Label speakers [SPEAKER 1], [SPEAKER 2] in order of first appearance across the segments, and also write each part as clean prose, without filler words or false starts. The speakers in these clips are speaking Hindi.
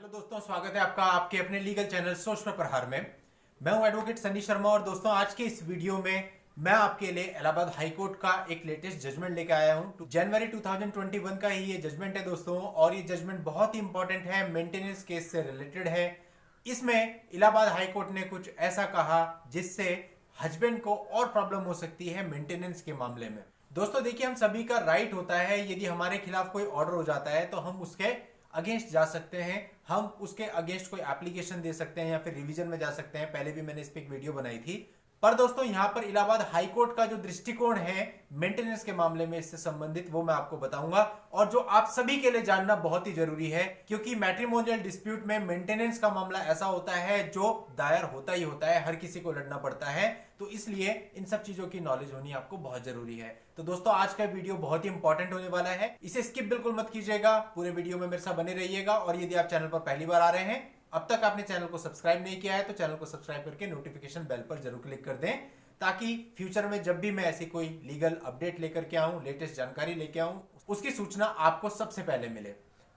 [SPEAKER 1] हेलो दोस्तों, स्वागत है आपका आपके अपने लीगल चैनल सोच पे प्रहार में। मैं हूं एडवोकेट सनी शर्मा और दोस्तों आज के इस वीडियो में मैं आपके लिए इलाहाबाद हाई कोर्ट का एक लेटेस्ट जजमेंट लेकर आया हूं। जनवरी 2021 का ही ये जजमेंट है दोस्तों, और ये जजमेंट बहुत ही इंपॉर्टेंट है, मेंटेनेंस केस से रिलेटेड है। इसमें इलाहाबाद हाई कोर्ट ने कुछ ऐसा कहा जिससे हस्बैंड को और प्रॉब्लम हो सकती है मेंटेनेंस के मामले में। दोस्तों देखिए, हम सभी का राइट होता है, यदि हमारे खिलाफ कोई ऑर्डर हो जाता है तो हम उसके अगेंस्ट जा सकते हैं, हम उसके अगेंस्ट कोई एप्लीकेशन दे सकते हैं या फिर रिवीजन में जा सकते हैं। पहले भी मैंने इस पे एक वीडियो बनाई थी। पर दोस्तों यहाँ पर इलाहाबाद हाई कोर्ट का जो दृष्टिकोण है मेंटेनेंस के मामले में इससे संबंधित, वो मैं आपको बताऊंगा, और जो आप सभी के लिए जानना बहुत ही जरूरी है, क्योंकि मैट्रिमोनियल डिस्प्यूट में मेंटेनेंस का मामला ऐसा होता है जो दायर होता ही होता है, हर किसी को लड़ना पड़ता है। तो इसलिए इन सब चीजों की नॉलेज होनी आपको बहुत जरूरी है। तो दोस्तों आज का वीडियो बहुत ही इंपॉर्टेंट होने वाला है, इसे स्किप बिल्कुल मत कीजिएगा, पूरे वीडियो में मेरे साथ बने रहिएगा। और यदि आप चैनल पर पहली बार आ रहे हैं, अब तक आपने चैनल को सब्सक्राइब नहीं किया है, तो चैनल को सब्सक्राइब करके नोटिफिकेशन बेल पर जरूर क्लिक कर दें, ताकि फ्यूचर में जब भी मैं ऐसी कोई लीगल अपडेट लेकर के आऊं, लेटेस्ट जानकारी लेके आऊं, उसकी सूचना आपको सबसे पहले मिले।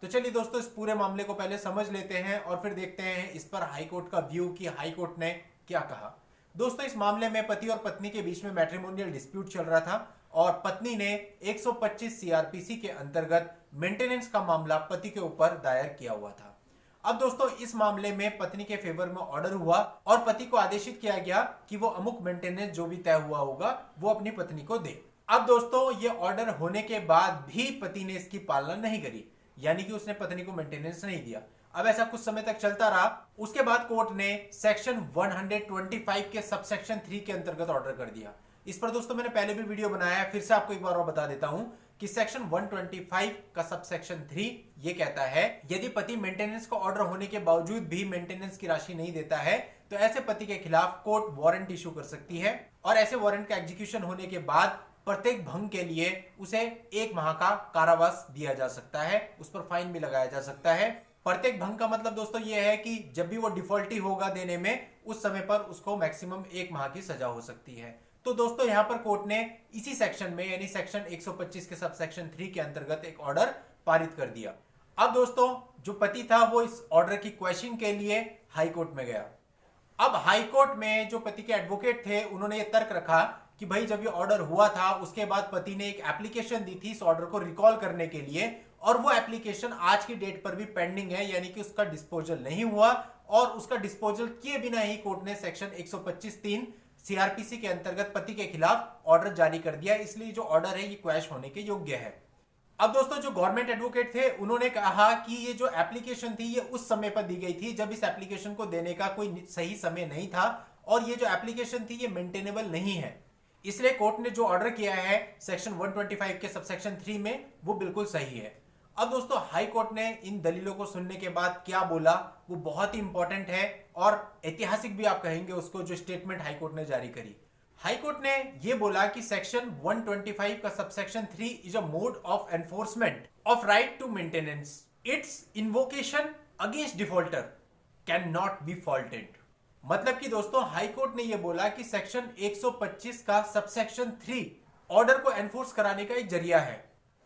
[SPEAKER 1] तो चलिए दोस्तों, इस पूरे मामले को पहले समझ लेते हैं और फिर देखते हैं इस पर हाई कोर्ट का व्यू कि हाई कोर्ट ने क्या कहा। दोस्तों इस मामले में पति और पत्नी के बीच में मैट्रिमोनियल डिस्प्यूट चल रहा था और पत्नी ने 125 सीआरपीसी के अंतर्गत मेंटेनेंस का मामला पति के ऊपर दायर किया हुआ था। अब दोस्तों इस मामले में पत्नी के फेवर में ऑर्डर हुआ और पति को आदेशित किया गया कि वो अमुक मेंटेनेंस जो भी तय हुआ होगा वो अपनी पत्नी को दे। अब दोस्तों ये ऑर्डर होने के बाद भी पति ने इसकी पालना नहीं करी, यानी कि उसने पत्नी को मेंटेनेंस नहीं दिया। अब ऐसा कुछ समय तक चलता रहा। उसके बाद कोर्ट ने सेक्शन 125 के सबसेक्शन 3 के अंतर्गत ऑर्डर कर दिया। इस पर दोस्तों मैंने पहले भी वीडियो बनाया है, फिर से आपको एक बार और बता देता हूं कि सेक्शन 125 का सबसेक्शन 3 ये कहता है, यदि पति मेंटेनेंस का ऑर्डर होने के बावजूद भी मेंटेनेंस की राशि नहीं देता है तो ऐसे पति के खिलाफ कोर्ट वारंट इशू कर सकती है, और ऐसे वारंट का एग्जीक्यूशन होने के बाद प्रत्येक भंग के लिए उसे 1 माह का कारावास दिया जा सकता है, उस पर फाइन भी लगाया जा सकता है। प्रत्येक भंग का मतलब दोस्तों यह है कि जब भी वो डिफॉल्टी होगा देने में, उस समय पर उसको मैक्सिमम 1 माह की सजा हो सकती है। तो दोस्तों यहां पर कोर्ट ने इसी सेक्शन में, यानी सेक्शन 125 के सबसेक्शन 3 के अंतर्गत एक ऑर्डर पारित कर दिया। अब दोस्तों जो पति था वो इस ऑर्डर की क्वेश्चन के लिए हाई कोर्ट में गया। अब हाई कोर्ट में जो पति के एडवोकेट थे उन्होंने ये तर्क रखा कि भाई जब ये ऑर्डर हुआ था उसके बाद पति ने एक एप्लीकेशन दी थी इस ऑर्डर को रिकॉल करने के लिए, और वो एप्लीकेशन आज की डेट पर भी पेंडिंग है, यानी कि उसका डिस्पोजल नहीं हुआ, और उसका डिस्पोजल किए बिना ही कोर्ट ने सेक्शन 125(3) सीआरपीसी के अंतर्गत पति के खिलाफ ऑर्डर जारी कर दिया। इसलिए जो ऑर्डर है ये क्वैश होने के योग्य है। अब दोस्तों जो गवर्नमेंट एडवोकेट थे उन्होंने कहा कि ये जो एप्लीकेशन थी ये उस समय पर दी गई थी जब इस एप्लीकेशन को देने का कोई सही समय नहीं था, और ये जो एप्लीकेशन थी ये मेंटेनेबल नहीं है। इसलिए कोर्ट ने जो ऑर्डर किया है सेक्शन 125 के सबसेक्शन 3 में वो बिल्कुल सही है। अब दोस्तों हाई कोर्ट ने इन दलीलों को सुनने के बाद क्या बोला वो बहुत ही इंपॉर्टेंट है, और ऐतिहासिक भी आप कहेंगे उसको, जो स्टेटमेंट हाई कोर्ट ने जारी करी। हाई कोर्ट ने यह बोला कि सेक्शन 125 का subsection 3 is a mode of enforcement of right to maintenance. Its invocation against defaulter can not be faulted. मतलब कि दोस्तों हाई कोर्ट ने यह बोला कि सेक्शन 125 का सबसेक्शन 3 ऑर्डर को एनफोर्स कराने का एक जरिया है,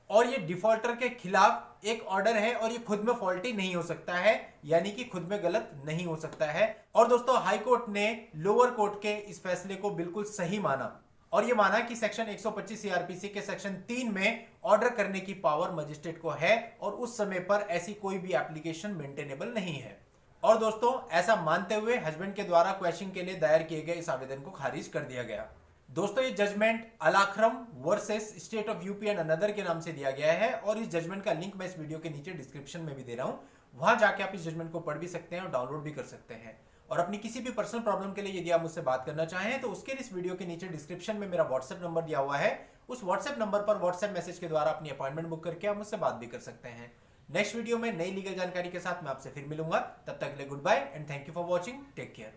[SPEAKER 1] और ये डिफॉल्टर के खिलाफ एक ऑर्डर है, और ये खुद में फॉल्टी नहीं हो सकता है, यानी कि खुद में गलत नहीं हो सकता है। और दोस्तों हाई कोर्ट ने लोअर कोर्ट के इस फैसले को बिल्कुल सही माना, और ये माना कि सेक्शन 125 सीआरपीसी के सेक्शन 3 में ऑर्डर करने की पावर मजिस्ट्रेट को है, और उस समय पर ऐसी कोई भी एप्लीकेशन मेंटेनेबल नहीं है। और दोस्तों ऐसा मानते हुए हस्बैंड के द्वारा क्वेश्चन के लिए दायर किए गए इस आवेदन को खारिज कर दिया गया। दोस्तों ये judgment Alakhram versus state of UP and another के नाम से दिया गया है, और इस जजमेंट का लिंक मैं इस वीडियो के नीचे डिस्क्रिप्शन में भी दे रहा हूं, वहां जाके आप इस जजमेंट को पढ़ भी सकते हैं और डाउनलोड भी कर सकते हैं। और अपनी किसी भी पर्सनल प्रॉब्लम के लिए यदि आप मुझसे बात करना चाहें तो उसके लिए इस वीडियो के नीचे डिस्क्रिप्शन में मेरा व्हाट्सएप नंबर दिया हुआ है, उस व्हाट्सएप नंबर पर व्हाट्सएप मैसेज के द्वारा अपनी अपॉइंटमेंट बुक करके आप मुझसे बात भी कर सकते हैं। नेक्स्ट वीडियो में नई लीगल जानकारी के साथ मैं आपसे फिर मिलूंगा, तब तक के लिए good bye and thank you for watching. Take care.